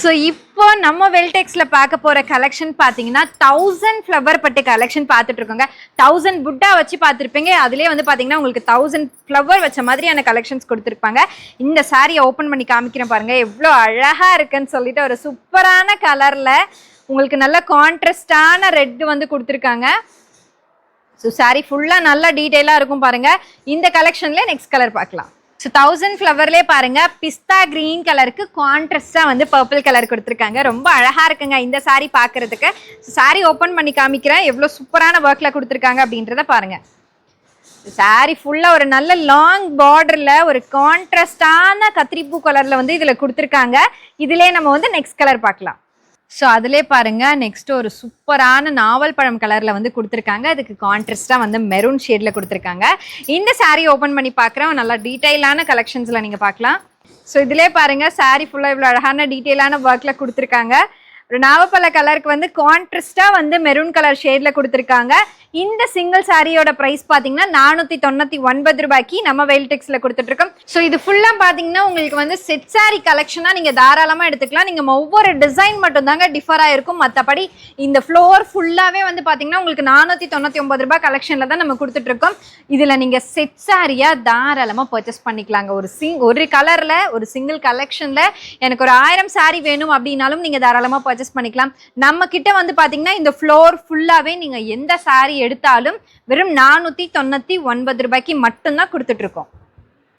So இப்போ நம்ம வெல்டெக்ஸ்ல பார்க்க போற கலெக்ஷன் பார்த்தீங்கன்னா 1000 ஃப்ளவர் பட்டு கலெக்ஷன் பார்த்துட்டு இருக்கோங்க. 1000 புட்டா வச்சு பார்த்துருப்பீங்க. அதுலேயே வந்து பார்த்தீங்கன்னா உங்களுக்கு 1000 ஃப்ளவர் வச்ச மாதிரியான கலெக்ஷன்ஸ் கொடுத்துருப்பாங்க. இந்த சாரியை ஓப்பன் பண்ணி காமிக்கிறேன் பாருங்க, எவ்வளோ அழகா இருக்குன்னு சொல்லிட்டு ஒரு சூப்பரான கலர்ல உங்களுக்கு நல்ல கான்ட்ராஸ்டான ரெட் வந்து கொடுத்துருக்காங்க. ஸோ சாரி ஃபுல்லாக நல்லா டீட்டெயிலாக இருக்கும் பாருங்க. இந்த கலெக்ஷன்ல நெக்ஸ்ட் கலர் பார்க்கலாம். ஸோ 1000 ஃப்ளவர்லேயே பாருங்க, பிஸ்தா கிரீன் கலருக்கு கான்ட்ராஸ்டா வந்து பர்பிள் கலர் கொடுத்துருக்காங்க. ரொம்ப அழகா இருக்குங்க இந்த சாரி பார்க்கறதுக்கு. சாரி ஓப்பன் பண்ணி காமிக்கிறேன், எவ்வளோ சூப்பரான ஒர்க்ல கொடுத்துருக்காங்க அப்படின்றத பாருங்க. சாரி ஃபுல்லா ஒரு நல்ல லாங் பார்டர்ல ஒரு கான்ட்ராஸ்டான கத்திரிப்பூ கலர்ல வந்து இதுல கொடுத்துருக்காங்க. இதுலயே நம்ம வந்து நெக்ஸ்ட் கலர் பார்க்கலாம். ஸோ அதிலே பாருங்க, நெக்ஸ்ட் ஒரு சூப்பரான நாவல் பழம் கலர்ல வந்து கொடுத்துருக்காங்க. அதுக்கு கான்ட்ராஸ்டா வந்து மெரூன் ஷேட்ல கொடுத்துருக்காங்க. இந்த சாரீ ஓப்பன் பண்ணி பார்க்குறோம், நல்லா டீட்டெயிலான கலெக்ஷன்ஸ்ல நீங்க பார்க்கலாம். ஸோ இதிலே பாருங்க, சாரீ ஃபுல்லா இவ்வளோ அழகான டீட்டெயிலான ஒர்க்ல கொடுத்துருக்காங்க. ஒரு நாவப்பழ கலருக்கு வந்து கான்ட்ராஸ்டா வந்து மெரூன் கலர் ஷேட்ல கொடுத்துருக்காங்க. இந்த சிங்கிள் சாரியோட பிரைஸ் பாத்தீங்கன்னா 499 ரூபாய்க்கு நம்ம வெல்டெக்ஸ்ல கொடுத்துட்டு இருக்கோம். ஸோ இது ஃபுல்லா பாத்தீங்கன்னா உங்களுக்கு வந்து செட் சாரி கலெக்ஷனா நீங்க தாராளமா எடுத்துக்கலாம். நீங்க ஒவ்வொரு டிசைன் மட்டும் தாங்க டிஃபர் ஆயிருக்கும். மற்றபடி இந்த ஃப்ளோர் ஃபுல்லாவே வந்து பாத்தீங்கன்னா உங்களுக்கு 499 ரூபாய் கலெக்ஷன்ல தான் நம்ம கொடுத்துட்டு இருக்கோம். இதுல நீங்க செட் சாரியா தாராளமா பர்ச்சேஸ் பண்ணிக்கலாங்க. ஒரு கலர்ல ஒரு சிங்கிள் கலெக்ஷன்ல எனக்கு ஒரு 1000 சாரி வேணும் அப்படின்னாலும் நீங்க தாராளமா பர்ச்சேஸ் பண்ணிக்கலாம். நம்ம கிட்ட வந்து பாத்தீங்கன்னா இந்த ஃப்ளோர் ஃபுல்லாவே நீங்க எந்த சாரி எடுத்தாலும் வெறும் 499 ரூபாய்க்கு மட்டும்தான் கொடுத்துட்டு இருக்கோம்.